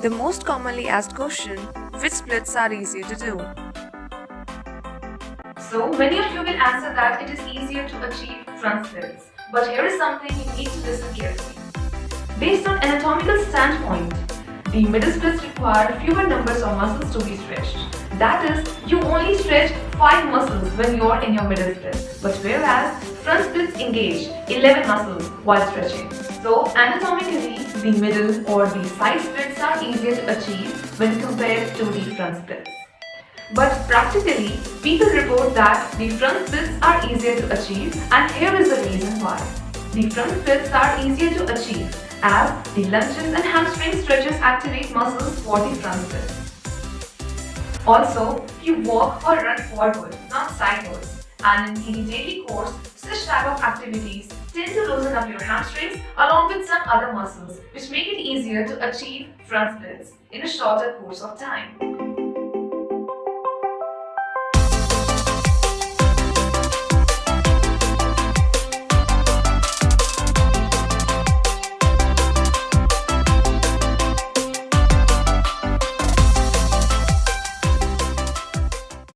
The most commonly asked question, which splits are easier to do? So many of you will answer that it is easier to achieve front splits. But here is something you need to listen carefully. Based on anatomical standpoint, the middle splits require fewer numbers of muscles to be stretched. That is, you only stretch 5 muscles when you are in your middle split. But whereas front splits engage 11 muscles while stretching. So anatomically, the middle or the side splits are easier to achieve when compared to the front splits. But practically, people report that the front splits are easier to achieve, and here is the reason why. The front splits are easier to achieve as the lunges and hamstring stretches activate muscles for the front splits. Also, you walk or run forward, not sidewards, and in the daily course, such type of activities tend to loosen up your hamstrings along with some other muscles, which make it easier to achieve front splits in a shorter course of time.